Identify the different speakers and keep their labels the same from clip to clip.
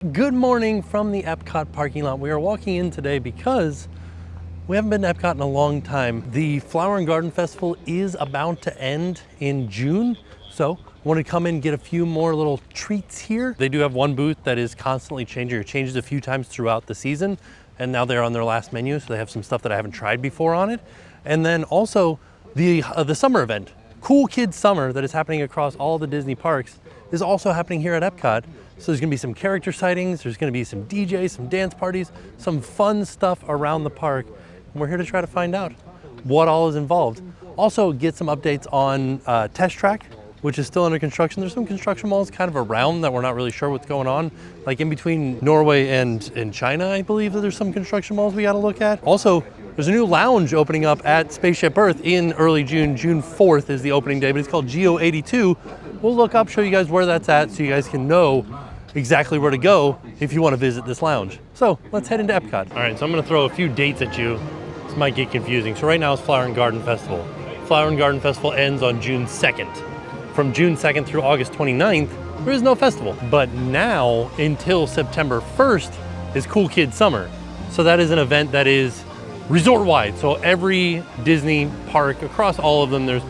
Speaker 1: Good morning from the Epcot parking lot. We are walking in today because we haven't been to Epcot in a long time. The Flower and Garden Festival is about to end in June, so I wanted to come in and get a few more little treats here. They do have one booth that is constantly changing. It changes a few times throughout the season, and now they're on their last menu, so they have some stuff that I haven't tried before on it. And then also the summer event, Cool Kids Summer, that is happening across all the Disney parks, is also happening here at Epcot. So there's gonna be some character sightings, there's gonna be some DJs, some dance parties, some fun stuff around the park. And we're here to try to find out what all is involved. Also get some updates on Test Track, which is still under construction. There's some construction malls kind of around that we're not really sure what's going on. Like in between Norway and China, I believe that there's some construction malls we gotta look at. Also, there's a new lounge opening up at Spaceship Earth in early June. June 4th is the opening day, but it's called Geo 82. We'll look up, show you guys where that's at so you guys can know exactly where to go if you want to visit this lounge. So let's head into Epcot. All right, so I'm gonna throw a few dates at you. This might get confusing. So right now it's Flower and Garden Festival. Flower and Garden Festival ends on June 2nd. From June 2nd through August 29th, there is no festival. But now until September 1st is Cool Kids Summer. So that is an event that is resort-wide. So every Disney park across all of them, there's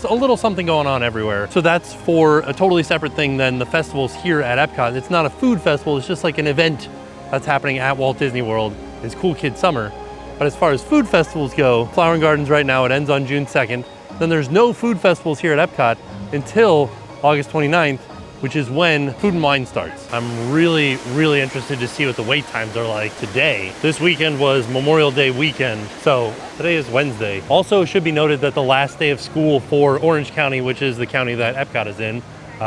Speaker 1: a little something going on everywhere. So that's for a totally separate thing than the festivals here at Epcot. It's not a food festival, it's just like an event that's happening at Walt Disney World. It's Cool Kids Summer. But as far as food festivals go, Flower and Gardens right now, it ends on June 2nd. Then there's no food festivals here at Epcot until August 29th, which is when Food and Wine starts. I'm really interested to see what the wait times are like today. This weekend was Memorial Day weekend, so today is Wednesday. Also, it should be noted that the last day of school for Orange County, which is the county that Epcot is in,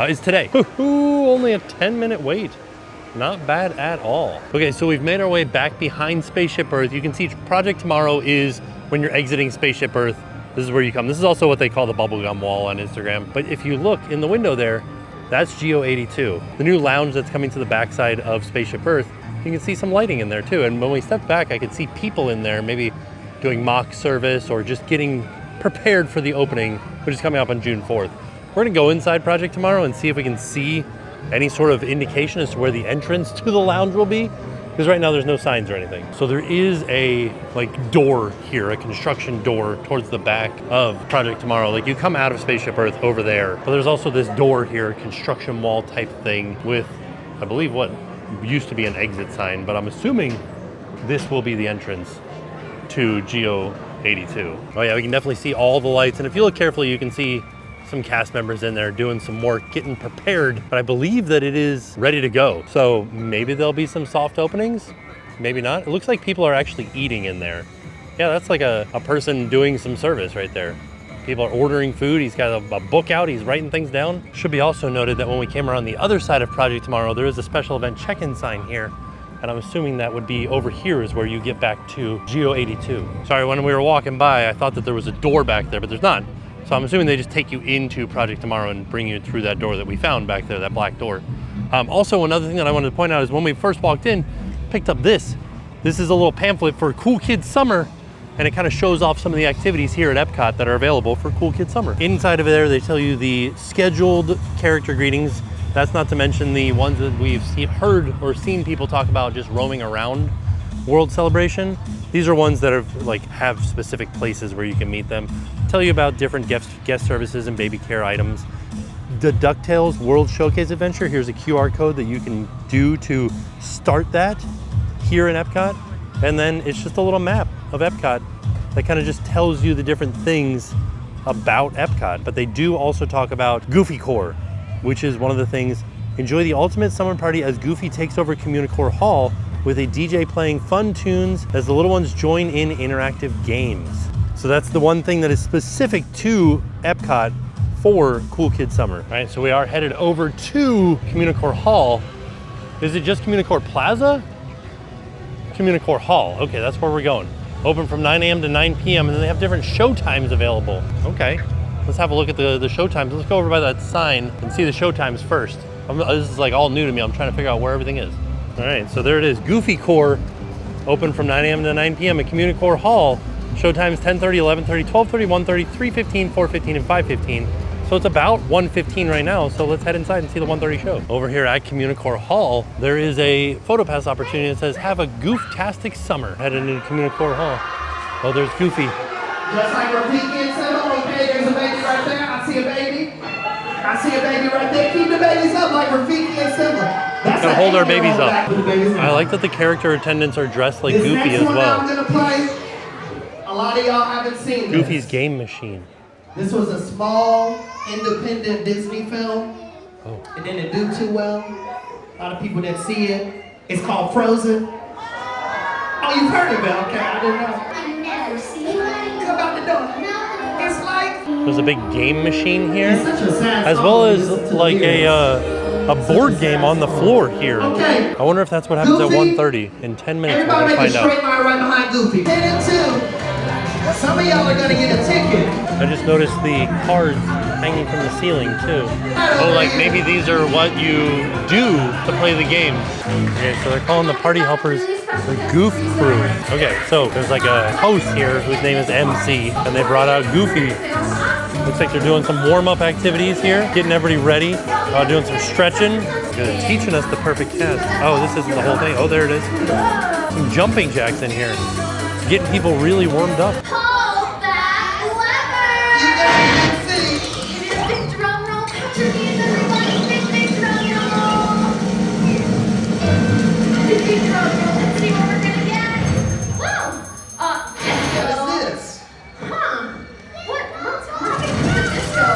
Speaker 1: is today. Only a 10-minute wait. Not bad at all. Okay, so we've made our way back behind Spaceship Earth. You can see Project Tomorrow is when you're exiting Spaceship Earth. This is where you come. This is also what they call the bubblegum wall on Instagram. But if you look in the window there, that's Geo 82. The new lounge that's coming to the backside of Spaceship Earth, you can see some lighting in there too. And when we stepped back, I could see people in there, maybe doing mock service or just getting prepared for the opening, which is coming up on June 4th. We're gonna go inside Project Tomorrow and see if we can see any sort of indication as to where the entrance to the lounge will be. Because right now there's no signs or anything. So there is a door here, a construction door towards the back of Project Tomorrow. Like you come out of Spaceship Earth over there, but there's also this door here, construction wall type thing with, I believe what used to be an exit sign, but I'm assuming this will be the entrance to Geo 82. Oh yeah, we can definitely see all the lights. And if you look carefully, you can see some cast members in there doing some work, getting prepared, but I believe that it is ready to go. So maybe there'll be some soft openings, maybe not. It looks like people are actually eating in there. Yeah, that's like a person doing some service right there. People are ordering food. He's got a book out, he's writing things down. Should be also noted that when we came around the other side of Project Tomorrow, there is a special event check-in sign here. And I'm assuming that would be over here is where you get back to Geo 82. Sorry, when we were walking by, I thought that there was a door back there, but there's not. So I'm assuming they just take you into Project Tomorrow and bring you through that door that we found back there, that black door. Also, another thing that I wanted to point out is when we first walked in, picked up this. This is a little pamphlet for Cool Kids Summer, and it kind of shows off some of the activities here at Epcot that are available for Cool Kids Summer. Inside of there, they tell you the scheduled character greetings. That's not to mention the ones that we've heard or seen people talk about just roaming around World Celebration. These are ones that are have specific places where you can meet them. Tell you about different guest services and baby care items. The DuckTales World Showcase Adventure, here's a QR code that you can do to start that here in Epcot. And then it's just a little map of Epcot that kind of just tells you the different things about Epcot. But they do also talk about Goofy Core, which is one of the things. Enjoy the ultimate summer party as Goofy takes over Communicore Hall with a DJ playing fun tunes as the little ones join in interactive games. So that's the one thing that is specific to Epcot for Cool Kids Summer. All right, so we are headed over to Communicore Hall. Is it just Communicore Plaza? Communicore Hall, okay, that's where we're going. Open from 9 a.m. to 9 p.m. and then they have different show times available. Okay, let's have a look at the show times. Let's go over by that sign and see the show times first. This is all new to me. I'm trying to figure out where everything is. All right, so there it is. Goofy Core, open from 9 a.m. to 9 p.m. at Communicore Hall. Showtimes 10:30, 11:30, 12:30, 1:30, 3:15, 4:15, and 5:15. So it's about 1:15 right now, so let's head inside and see the 1:30 show. Over here at Communicore Hall, there is a photo pass opportunity that says, have a goof-tastic summer. Heading into Communicore Hall. Oh, there's Goofy.
Speaker 2: Just like Rafiki and Simba, okay, there's a baby right there. I see a baby. I see a baby right there. Keep the babies up like Rafiki and Simba.
Speaker 1: Gotta hold our babies up. I like that the character attendants are dressed like Goofy as well.
Speaker 2: I'm gonna play, a lot of y'all haven't seen this.
Speaker 1: Goofy's game machine.
Speaker 2: This was a small, independent Disney film.
Speaker 1: Oh.
Speaker 2: It didn't do too well. A lot of people didn't see it. It's called Frozen. Oh, you've heard of it? Okay, I didn't know.
Speaker 3: I've never seen it.
Speaker 2: Come out the door. It's like...
Speaker 1: There's a big game machine here,
Speaker 2: It's such a sad
Speaker 1: as
Speaker 2: song
Speaker 1: well
Speaker 2: to
Speaker 1: as
Speaker 2: listen to
Speaker 1: like a board game on the floor here.
Speaker 2: Okay.
Speaker 1: I wonder if that's what happens
Speaker 2: Goofy.
Speaker 1: at 1:30. In 10 minutes, we're
Speaker 2: Everybody
Speaker 1: gonna
Speaker 2: make a
Speaker 1: find
Speaker 2: straight
Speaker 1: out.
Speaker 2: line right behind Goofy. 10 and 2. Some of y'all are gonna get a ticket.
Speaker 1: I just noticed the cards hanging from the ceiling too. Oh, like maybe these are what you do to play the game. Okay, so they're calling the party helpers the Goof Crew. Okay, so there's like a host here whose name is MC, and they brought out Goofy. Looks like they're doing some warm-up activities here, getting everybody ready, doing some stretching. They're teaching us the perfect cast. Oh, this isn't the whole thing. Oh, there it is. Some jumping jacks in here. Getting people really warmed up.
Speaker 3: Hold that
Speaker 2: You
Speaker 3: lever.
Speaker 2: guys can see.
Speaker 3: It is big drum roll. Put your hands everybody. Big drum roll. Big drum roll. Let's see what we're gonna get. Whoa.
Speaker 2: What
Speaker 3: Disco.
Speaker 2: is this?
Speaker 3: Huh. What's happening to disco?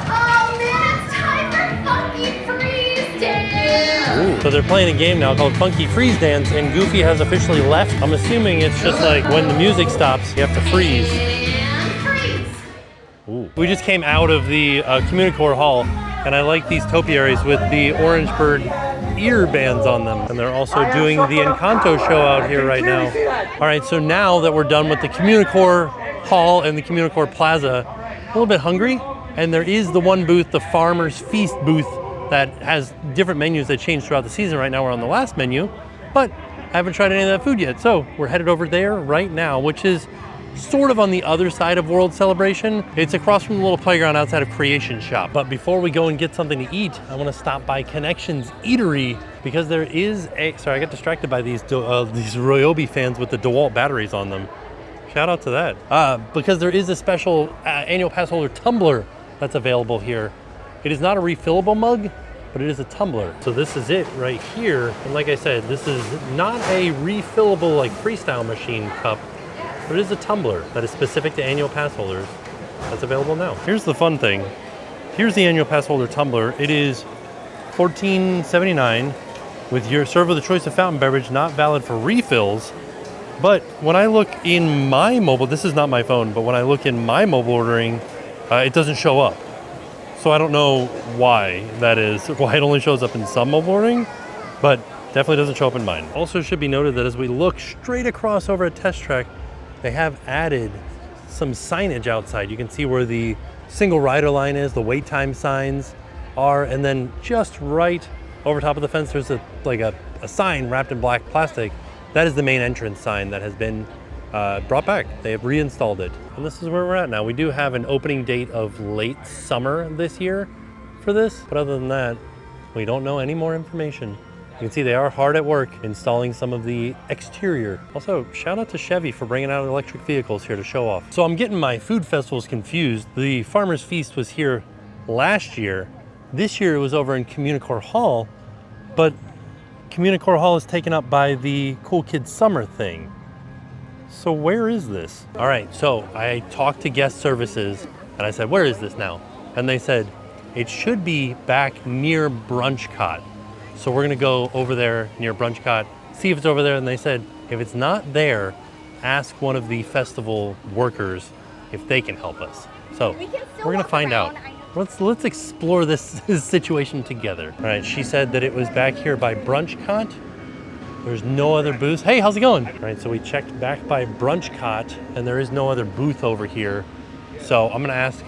Speaker 3: Oh man, it's time for Funky Freeze Dance.
Speaker 1: Ooh. So they're playing a game now called Funky Freeze Dance, and Goofy has officially left. I'm assuming it's just like when the music stops, you have to freeze.
Speaker 3: And freeze.
Speaker 1: Ooh. We just came out of the Communicore Hall, and I like these topiaries with the orange bird ear bands on them. And they're also doing the Encanto show out here right now. All right, so now that we're done with the Communicore Hall and the Communicore Plaza, a little bit hungry, and there is the one booth, the Farmer's Feast booth, that has different menus that change throughout the season. Right now we're on the last menu, but I haven't tried any of that food yet. So we're headed over there right now, which is sort of on the other side of World Celebration. It's across from the little playground outside of Creation Shop. But before we go and get something to eat, I want to stop by Connections Eatery, because there is a, sorry, I got distracted by these Ryobi fans with the DeWalt batteries on them. Shout out to that. Because there is a special annual pass holder tumbler that's available here. It is not a refillable mug, but it is a tumbler. So this is it right here. And like I said, this is not a refillable like freestyle machine cup, but it is a tumbler that is specific to annual pass holders that's available now. Here's the fun thing. Here's the annual pass holder tumbler. It is $14.79 with your serve with a choice of fountain beverage, not valid for refills. But when I look in my mobile, this is not my phone, but when I look in my mobile ordering, it doesn't show up. So I don't know why that is, why it only shows up in some mobile ordering, but definitely doesn't show up in mine. Also should be noted that as we look straight across over at Test Track, they have added some signage outside. You can see where the single rider line is, the wait time signs are, and then just right over top of the fence, there's a sign wrapped in black plastic. That is the main entrance sign that has been brought back. They have reinstalled it. And this is where we're at now. We do have an opening date of late summer this year for this, but other than that, we don't know any more information. You can see they are hard at work installing some of the exterior. Also, shout out to Chevy for bringing out electric vehicles here to show off. So I'm getting my food festivals confused. The Farmer's Feast was here last year. This year it was over in Communicore Hall, but Communicore Hall is taken up by the Cool Kids Summer thing. So where is this? All right, so I talked to guest services and I said, where is this now? And they said, it should be back near Brunchcot. So we're gonna go over there near Brunchcot, see if it's over there. And they said, if it's not there, ask one of the festival workers if they can help us. So we're gonna find out. Let's explore this situation together. All right, she said that it was back here by Brunchcot. There's no other booths. Hey, how's it going? All right, so we checked back by Brunchcot and there is no other booth over here. So I'm gonna ask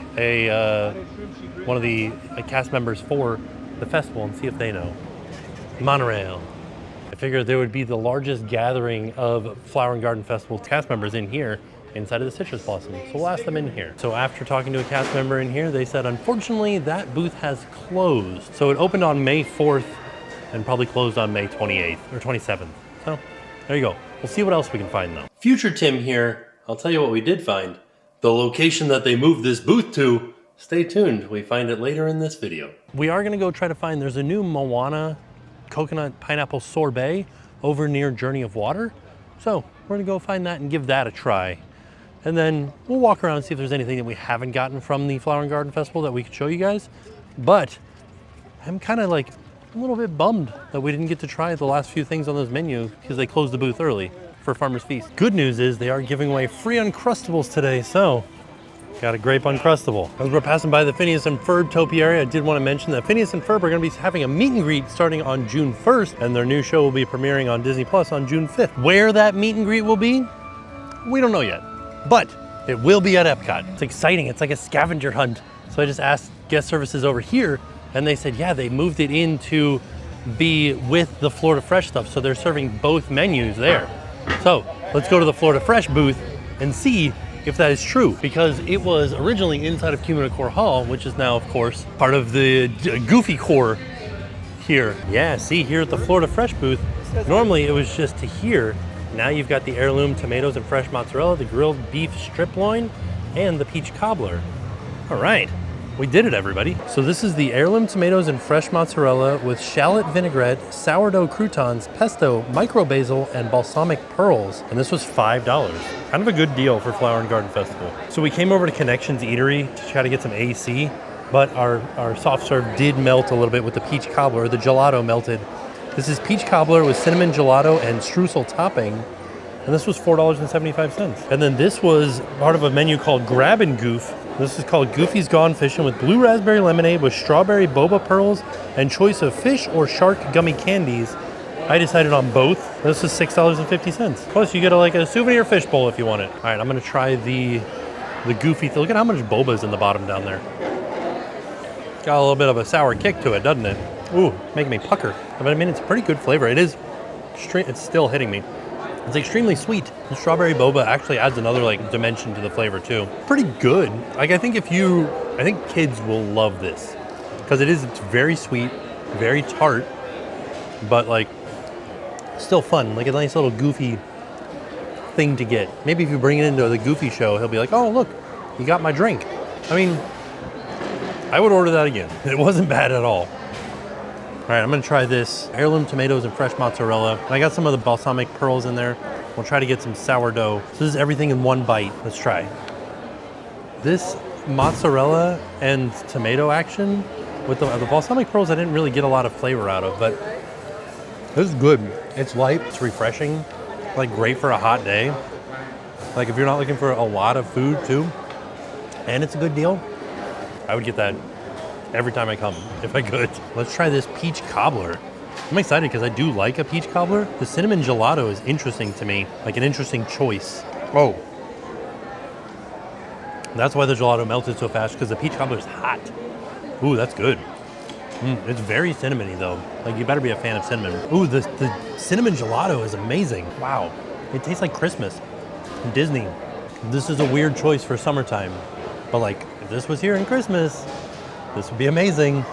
Speaker 1: one of the cast members for the festival and see if they know. Monorail. I figured there would be the largest gathering of Flower and Garden Festival cast members in here inside of the citrus blossom. So we'll ask them in here. So after talking to a cast member in here, they said, unfortunately, that booth has closed. So it opened on May 4th and probably closed on May 28th or 27th. So there you go. We'll see what else we can find though. Future Tim here. I'll tell you what we did find. The location that they moved this booth to. Stay tuned. We find it later in this video. We are gonna go try to find, there's a new Moana coconut pineapple sorbet over near Journey of Water. So we're gonna go find that and give that a try. And then we'll walk around and see if there's anything that we haven't gotten from the Flower and Garden Festival that we could show you guys. But I'm kind of like a little bit bummed that we didn't get to try the last few things on those menus because they closed the booth early for Farmer's Feast. Good news is they are giving away free Uncrustables today, so got a grape Uncrustable. As we're passing by the Phineas and Ferb topiary, I did want to mention that Phineas and Ferb are going to be having a meet and greet starting on June 1st, and their new show will be premiering on Disney Plus on June 5th. Where that meet and greet will be, we don't know yet, but it will be at Epcot. It's exciting. It's like a scavenger hunt. So I just asked guest services over here, and they said, yeah, they moved it in to be with the Florida Fresh stuff, so they're serving both menus there. So let's go to the Florida Fresh booth and see if that is true, because it was originally inside of Communicore Hall, which is now, of course, part of the Goofy Core here. Yeah, see, here at the Florida Fresh booth, normally it was just to here. Now you've got the heirloom tomatoes and fresh mozzarella, the grilled beef strip loin, and the peach cobbler. All right, we did it, everybody. So this is the heirloom tomatoes and fresh mozzarella with shallot vinaigrette, sourdough croutons, pesto, micro basil, and balsamic pearls. And this was $5. Kind of a good deal for Flower and Garden Festival. So we came over to Connections Eatery to try to get some AC, but our soft serve did melt a little bit with the peach cobbler. The gelato melted. This is peach cobbler with cinnamon gelato and streusel topping. And this was $4.75. And then this was part of a menu called Grab and Goof. This is called Goofy's Gone Fishing with blue raspberry lemonade with strawberry boba pearls and choice of fish or shark gummy candies. I decided on both. This is $6.50. Plus you get like a souvenir fish bowl if you want it. All right, I'm gonna try the Goofy. Look at how much boba is in the bottom down there. Got a little bit of a sour kick to it, doesn't it? Ooh, making me pucker. But I mean, it's a pretty good flavor. It's still hitting me. It's extremely sweet. The strawberry boba actually adds another like dimension to the flavor too. Pretty good. Like I think kids will love this because it's very sweet, very tart, but like still fun. Like a nice little goofy thing to get. Maybe if you bring it into the Goofy show, he'll be like, oh look, you got my drink. I mean, I would order that again. It wasn't bad at all. All right, I'm gonna try this heirloom tomatoes and fresh mozzarella. And I got some of the balsamic pearls in there. We'll try to get some sourdough. So this is everything in one bite. Let's try. This mozzarella and tomato action with the balsamic pearls, I didn't really get a lot of flavor out of, but this is good. It's light, it's refreshing, like great for a hot day. Like if you're not looking for a lot of food too, and it's a good deal, I would get that every time I come, if I could. Let's try this peach cobbler. I'm excited because I do like a peach cobbler. The cinnamon gelato is interesting to me, like an interesting choice. Oh. That's why the gelato melted so fast, because the peach cobbler is hot. Ooh, that's good. It's very cinnamony though. Like you better be a fan of cinnamon. Ooh, the cinnamon gelato is amazing. Wow. It tastes like Christmas. Disney. This is a weird choice for summertime, but like if this was here in Christmas, this would be amazing.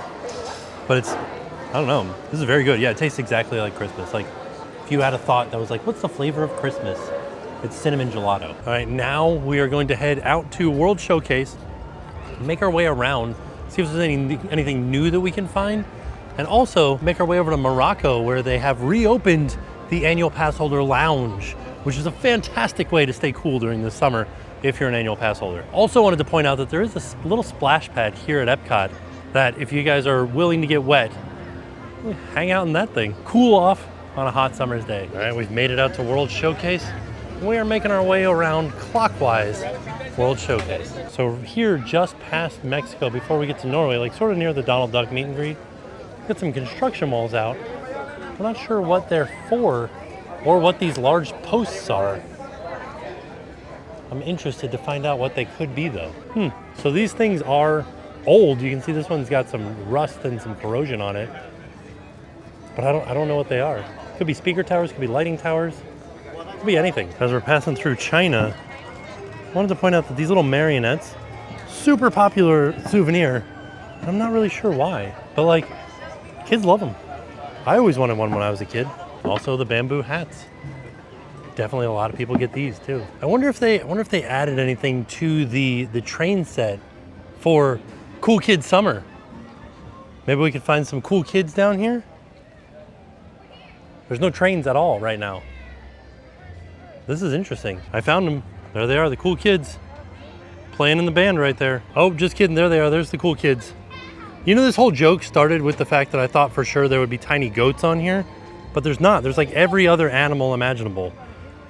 Speaker 1: But it's, I don't know, this is very good. Yeah, it tastes exactly like Christmas. Like if you had a thought that was like, what's the flavor of Christmas? It's cinnamon gelato. All right, now we are going to head out to World Showcase, make our way around, see if there's anything new that we can find, and also make our way over to Morocco where they have reopened the annual Passholder Lounge, which is a fantastic way to stay cool during the summer if you're an annual pass holder. Also wanted to point out that there is a little splash pad here at Epcot that if you guys are willing to get wet, hang out in that thing. Cool off on a hot summer's day. All right, we've made it out to World Showcase. We are making our way around clockwise World Showcase. So here just past Mexico before we get to Norway, like sort of near the Donald Duck meet and greet, got some construction walls out. We're not sure what they're for or what these large posts are. I'm interested to find out what they could be though. So these things are old. You can see this one's got some rust and some corrosion on it. But I don't know what they are. Could be speaker towers, could be lighting towers, could be anything. As we're passing through China, wanted to point out that these little marionettes, super popular souvenir. I'm not really sure why, but like, kids love them. I always wanted one when I was a kid. Also the bamboo hats. Definitely a lot of people get these too. I wonder if they added anything to the train set for Cool Kids Summer. Maybe we could find some cool kids down here. There's no trains at all right now. This is interesting. I found them. There they are, the cool kids. Playing in the band right there. Oh, just kidding, there they are, there's the cool kids. You know, this whole joke started with the fact that I thought for sure there would be tiny goats on here, but there's not. There's like every other animal imaginable.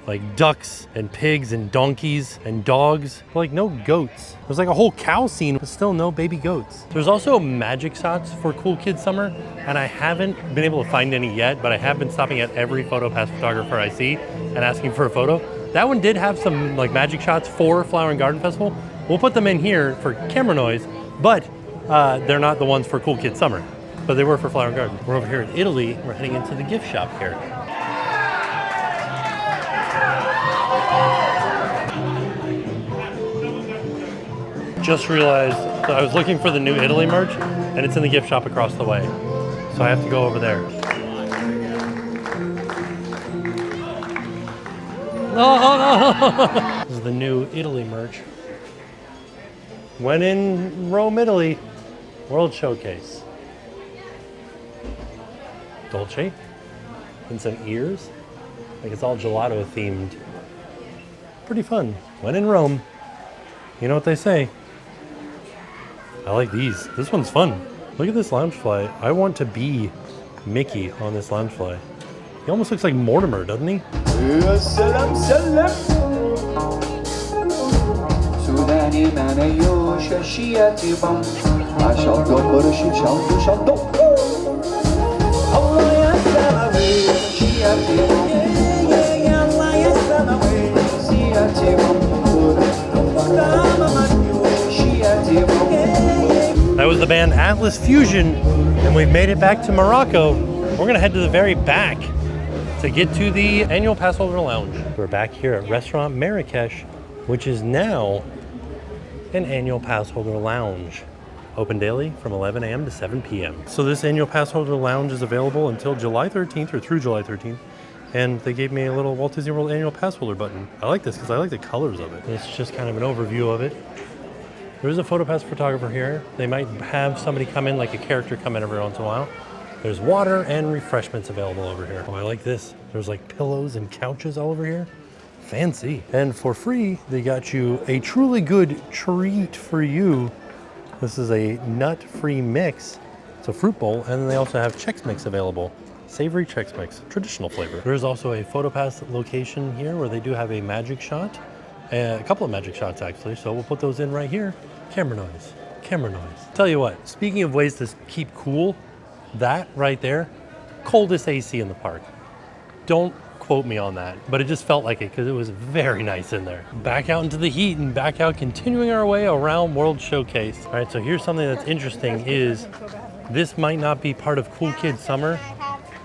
Speaker 1: Like ducks and pigs and donkeys and dogs, but like no goats. There's like a whole cow scene, but still no baby goats. There's also magic shots for Cool Kids Summer, and I haven't been able to find any yet, but I have been stopping at every PhotoPass photographer I see and asking for a photo. That one did have some like magic shots for Flower and Garden Festival. We'll put them in here for camera noise, but they're not the ones for Cool Kids Summer, but they were for Flower and Garden. We're over here in Italy. We're heading into the gift shop here. Just realized that I was looking for the new Italy merch, and it's in the gift shop across the way. So I have to go over there. Oh, no! This is the new Italy merch. When in Rome, Italy, World Showcase. Dolce. And some ears. Like it's all gelato themed. Pretty fun. When in Rome, you know what they say. I like these. This one's fun. Look at this loungefly. I want to be Mickey on this loungefly. He almost looks like Mortimer, doesn't he? That was the band Atlas Fusion, and we've made it back to Morocco. We're gonna head to the very back to get to the annual Passholder Lounge. We're back here at Restaurant Marrakesh, which is now an annual Passholder Lounge. Open daily from 11 a.m. to 7 p.m. So this annual Passholder Lounge is available until July 13th or through July 13th. And they gave me a little Walt Disney World annual Passholder button. I like this because I like the colors of it. It's just kind of an overview of it. There's a PhotoPass photographer here. They might have somebody come in, like a character come in every once in a while. There's water and refreshments available over here. Oh, I like this. There's like pillows and couches all over here. Fancy. And for free, they got you a truly good treat for you. This is a nut-free mix. It's a fruit bowl, and then they also have Chex Mix available. Savory Chex Mix, traditional flavor. There's also a PhotoPass location here where they do have a magic shot. A couple of magic shots actually, so we'll put those in right here. Camera noise, camera noise. Tell you what, speaking of ways to keep cool, that right there, coldest AC in the park. Don't quote me on that, but it just felt like it because it was very nice in there. Back out into the heat and back out, continuing our way around World Showcase. All right, so here's something that's interesting is this might not be part of Cool Kids Summer,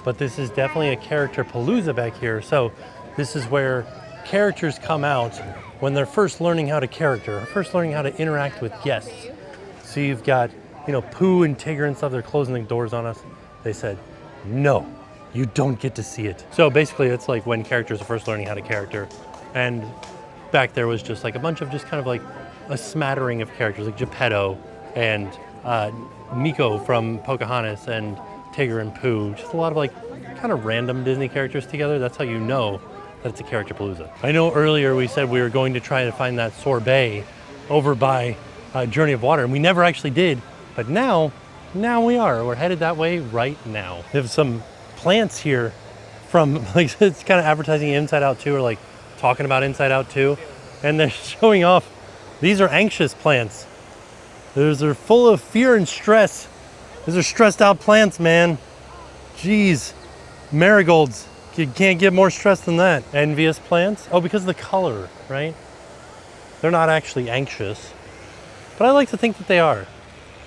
Speaker 1: but this is definitely a character palooza back here. So this is where characters come out when they're first learning how to character, first learning how to interact with guests. So you've got, you know, Pooh and Tigger and stuff, they're closing the doors on us. They said, no, you don't get to see it. So basically it's like when characters are first learning how to character. And back there was just like a bunch of just kind of like a smattering of characters, like Geppetto and Miko from Pocahontas and Tigger and Pooh. Just a lot of like kind of random Disney characters together. That's how you know that it's a character palooza. I know earlier we said we were going to try to find that sorbet over by Journey of Water, and we never actually did, but now we are. We're headed that way right now. They have some plants here from, like, it's kind of advertising Inside Out 2, or like talking about Inside Out 2, and they're showing off, these are anxious plants. They're full of fear and stress. These are stressed out plants, man. Jeez, marigolds. You can't get more stressed than that. Envious plants? Oh, because of the color, right? They're not actually anxious, but I like to think that they are.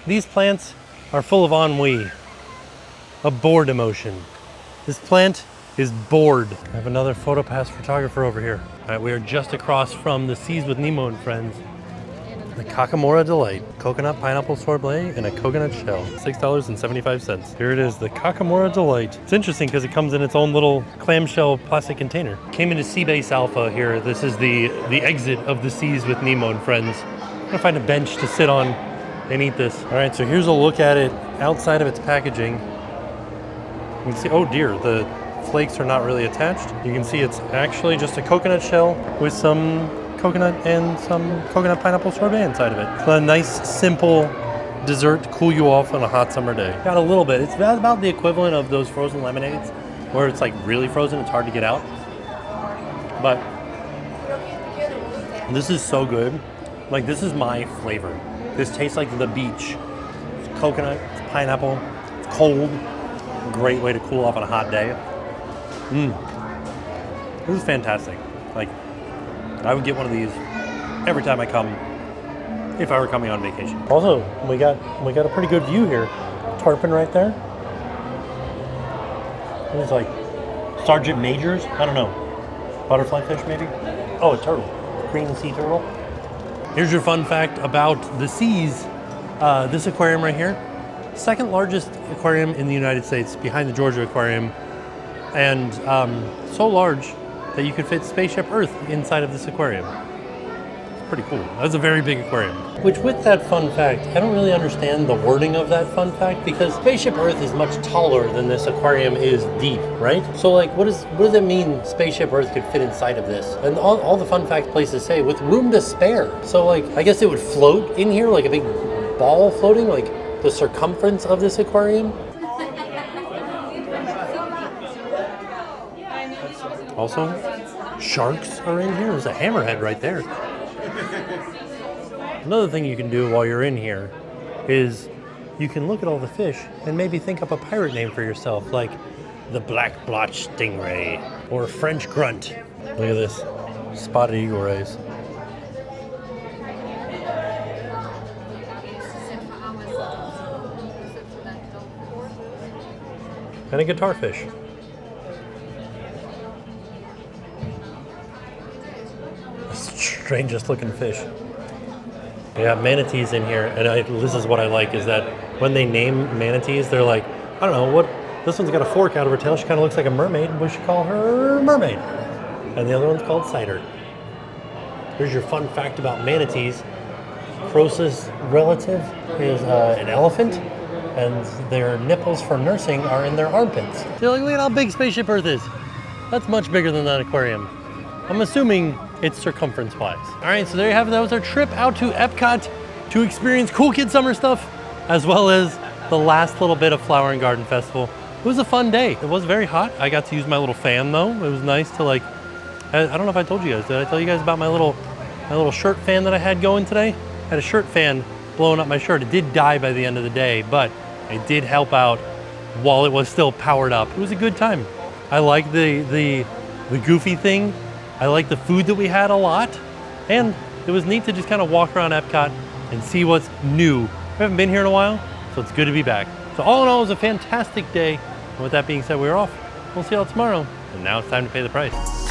Speaker 1: These plants are full of ennui, a bored emotion. This plant is bored. I have another PhotoPass photographer over here. All right, we are just across from the Seas with Nemo and Friends. The Kakamora Delight, coconut pineapple sorbet and a coconut shell, $6.75. Here it is, the Kakamora Delight. It's interesting because it comes in its own little clamshell plastic container. Came into Seabase Alpha here. This is the exit of the Seas with Nemo and Friends. I'm gonna find a bench to sit on and eat this. All right, so here's a look at it outside of its packaging. You can see, oh dear, the flakes are not really attached. You can see it's actually just a coconut shell with some coconut and some coconut pineapple sorbet inside of it. It's a nice, simple dessert to cool you off on a hot summer day. Got a little bit. It's about the equivalent of those frozen lemonades where it's like really frozen, it's hard to get out. But this is so good. Like, this is my flavor. This tastes like the beach. It's coconut, it's pineapple, it's cold. Great way to cool off on a hot day. This is fantastic. Like, I would get one of these every time I come, if I were coming on vacation. Also, we got a pretty good view here. Tarpon right there. It's like Sergeant Majors. I don't know. Butterfly fish maybe. Oh, a turtle. Green sea turtle. Here's your fun fact about the Seas. This aquarium right here, second largest aquarium in the United States, behind the Georgia Aquarium, and so large that you could fit Spaceship Earth inside of this aquarium. It's pretty cool. That's a very big aquarium. Which, with that fun fact, I don't really understand the wording of that fun fact, because Spaceship Earth is much taller than this aquarium is deep, right? So like, what does it mean Spaceship Earth could fit inside of this? And all the fun fact places say, with room to spare. So like, I guess it would float in here like a big ball floating, like the circumference of this aquarium. Also, sharks are in here. There's a hammerhead right there. Another thing you can do while you're in here is you can look at all the fish and maybe think up a pirate name for yourself, like the black blotch stingray or French grunt. Look at this, spotted eagle rays. And a guitar fish. Strangest looking fish. We have manatees in here, and this is what I like, is that when they name manatees, they're like, I don't know, this one's got a fork out of her tail, she kind of looks like a mermaid, we should call her Mermaid. And the other one's called Cider. Here's your fun fact about manatees. Closest relative is an elephant, and their nipples for nursing are in their armpits. So look at how big Spaceship Earth is. That's much bigger than that aquarium. I'm assuming it's circumference-wise. All right, so there you have it. That was our trip out to Epcot to experience cool kid summer stuff, as well as the last little bit of Flower and Garden Festival. It was a fun day. It was very hot. I got to use my little fan though. It was nice to like, I don't know if I told you guys, did I tell you guys about my little shirt fan that I had going today? I had a shirt fan blowing up my shirt. It did die by the end of the day, but it did help out while it was still powered up. It was a good time. I like the goofy thing. I like the food that we had a lot, and it was neat to just kind of walk around Epcot and see what's new. We haven't been here in a while, so it's good to be back. So all in all, it was a fantastic day. And with that being said, we're off. We'll see y'all tomorrow. And now it's time to pay the price.